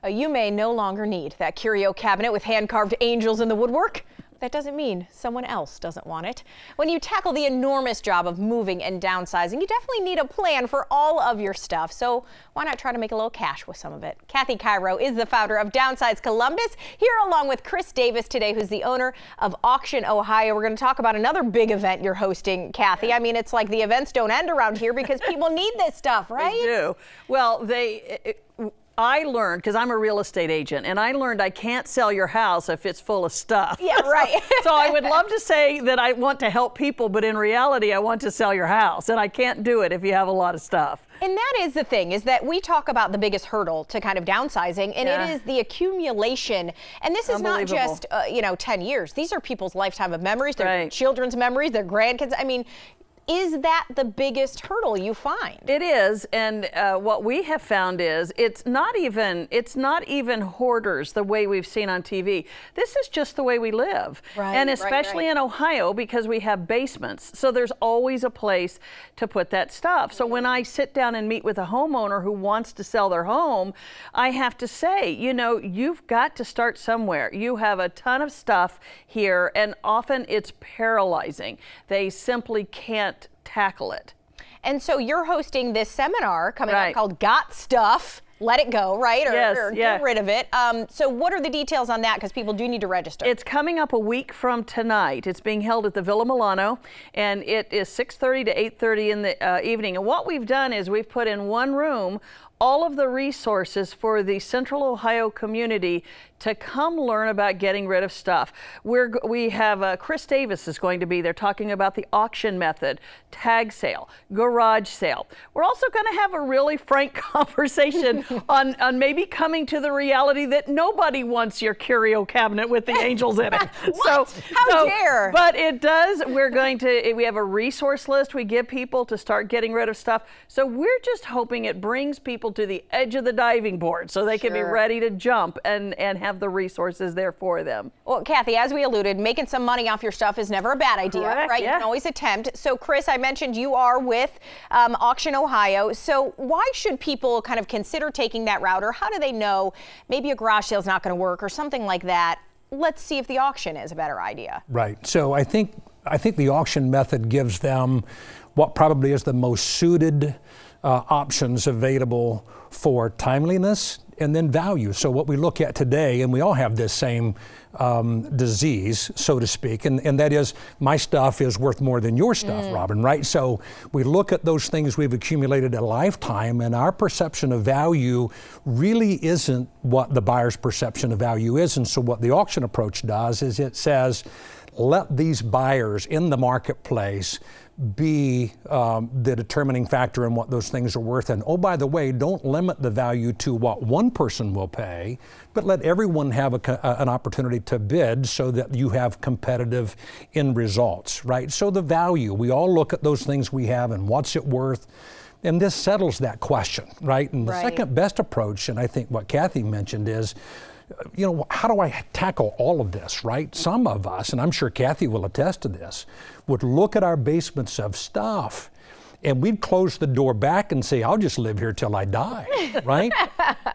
You may no longer need that curio cabinet with hand-carved angels in the woodwork. That doesn't mean someone else doesn't want it. When you tackle the enormous job of moving and downsizing, you definitely need a plan for all of your stuff. So why not try to make a little cash with some of it? Kathy Chiero is the founder of DownSize Columbus, here along with Chris Davis today, who's the owner of Auction Ohio. We're going to talk about another big event you're hosting, Kathy. I mean, it's like the events don't end around here because people need this stuff, right? They do. Well, I learned, because I'm a real estate agent, and I learned I can't sell your house if it's full of stuff. Yeah, right. So I would love to say that I want to help people, but in reality, I want to sell your house, and I can't do it if you have a lot of stuff. And that is the thing, is that we talk about the biggest hurdle to kind of downsizing, and it is the accumulation. And this is not just, 10 years. These are people's lifetime of memories, their children's memories, their grandkids. I mean, is that the biggest hurdle you find? It is, and what we have found is it's not even hoarders the way we've seen on TV. This is just the way we live, and especially in Ohio, because we have basements, so there's always a place to put that stuff. So when I sit down and meet with a homeowner who wants to sell their home, I have to say, you've got to start somewhere. You have a ton of stuff here, and often it's paralyzing. They simply can't tackle it. And so you're hosting this seminar coming up called Got Stuff, Let It Go, right? Or get rid of it. So what are the details on that? Because people do need to register. It's coming up a week from tonight. It's being held at the Villa Milano, and it is 6:30 to 8:30 in the evening. And what we've done is we've put in one room all of the resources for the Central Ohio community to come learn about getting rid of stuff. We have Chris Davis is going to be there talking about the auction method, tag sale, garage sale. We're also going to have a really frank conversation on maybe coming to the reality that nobody wants your curio cabinet with the angels in it. What? How dare? But it does. We have a resource list we give people to start getting rid of stuff. So we're just hoping it brings people to the edge of the diving board so they can be ready to jump and have the resources there for them. Well, Kathy, as we alluded, making some money off your stuff is never a bad idea, right? You can always attempt. So Chris, I mentioned you are with Auction Ohio. So why should people kind of consider taking that route, or how do they know maybe a garage sale is not going to work or something like that? Let's see if the auction is a better idea. Right. So I think the auction method gives them what probably is the most suited options available for timeliness and then value. So what we look at today, and we all have this same disease, so to speak, and that is my stuff is worth more than your stuff, Robin, right? So we look at those things we've accumulated a lifetime, and our perception of value really isn't what the buyer's perception of value is. And so what the auction approach does is it says, let these buyers in the marketplace be the determining factor in what those things are worth. And oh, by the way, don't limit the value to what one person will pay, but let everyone have an opportunity to bid so that you have competitive end results, right? So the value, we all look at those things we have and what's it worth, and this settles that question, right? And the second best approach, and I think what Kathy mentioned is, how do I tackle all of this, right? Some of us, and I'm sure Kathy will attest to this, would look at our basements of stuff and we'd close the door back and say, I'll just live here till I die, right?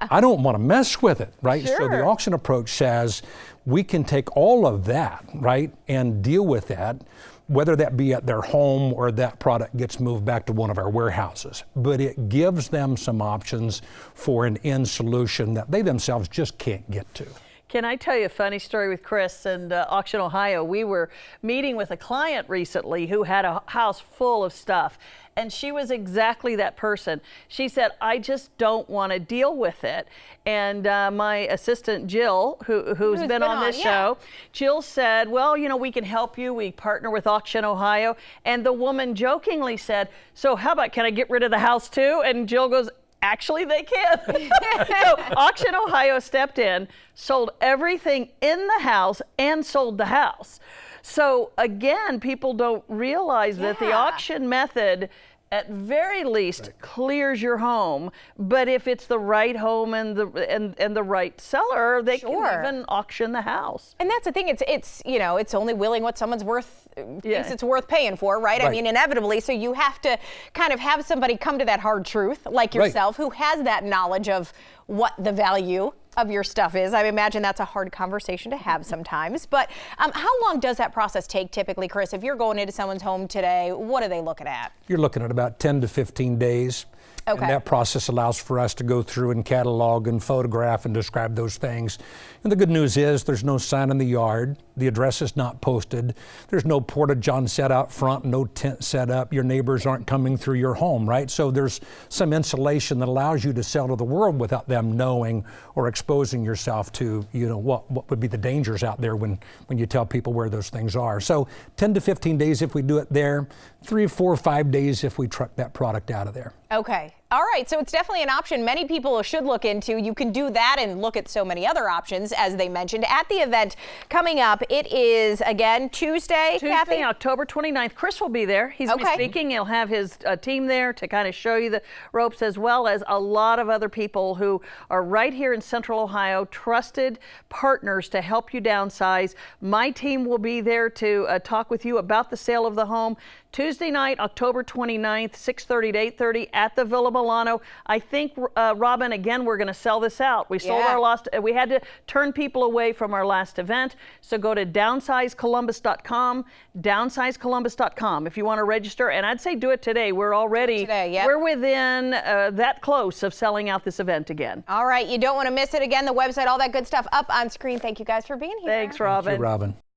I don't want to mess with it, right? So the auction approach says we can take all of that, right, and deal with that, whether that be at their home or that product gets moved back to one of our warehouses. But it gives them some options for an end solution that they themselves just can't get to. Can I tell you a funny story with Chris and Auction Ohio? We were meeting with a client recently who had a house full of stuff, and she was exactly that person. She said, I just don't want to deal with it. And my assistant, Jill, who's been on this show, Jill said, well, we can help you. We partner with Auction Ohio. And the woman jokingly said, so how about, can I get rid of the house too? And Jill goes, actually, they can. So Auction Ohio stepped in, sold everything in the house, and sold the house. So again, people don't realize that the auction method at very least clears your home, but if it's the right home and the right seller, they can even auction the house. And that's the thing, it's only willing what someone's worth, thinks it's worth paying for, right? I mean, inevitably, so you have to kind of have somebody come to that hard truth, like yourself, who has that knowledge of what the value of your stuff is. I imagine that's a hard conversation to have sometimes. But how long does that process take typically, Chris? If you're going into someone's home today, what are they looking at? You're looking at about 10 to 15 days. Okay. And that process allows for us to go through and catalog and photograph and describe those things. And the good news is there's no sign in the yard. The address is not posted. There's no porta-john set out front, no tent set up. Your neighbors aren't coming through your home, right? So there's some insulation that allows you to sell to the world without them knowing or exposing yourself to, what would be the dangers out there when you tell people where those things are. So 10 to 15 days if we do it there, 3, 4, 5 days if we truck that product out of there. Okay. All right. So it's definitely an option many people should look into. You can do that and look at so many other options, as they mentioned, at the event coming up. It is, again, Tuesday, Kathy? October 29th. Chris will be there. He's going to be speaking. He'll have his team there to kind of show you the ropes, as well as a lot of other people who are right here in Central Ohio, trusted partners to help you downsize. My team will be there to talk with you about the sale of the home. Tuesday night, October 29th, 6:30 to 8:30 at the Villa Milano. I think, Robin, again, we're going to sell this out. We sold our last, we had to turn people away from our last event. So go to DownSizeColumbus.com, DownSizeColumbus.com if you want to register. And I'd say do it today. We're already, we're within that close of selling out this event again. All right. You don't want to miss it. Again, the website, all that good stuff up on screen. Thank you guys for being here. Thanks, Robin. Thank you, Robin.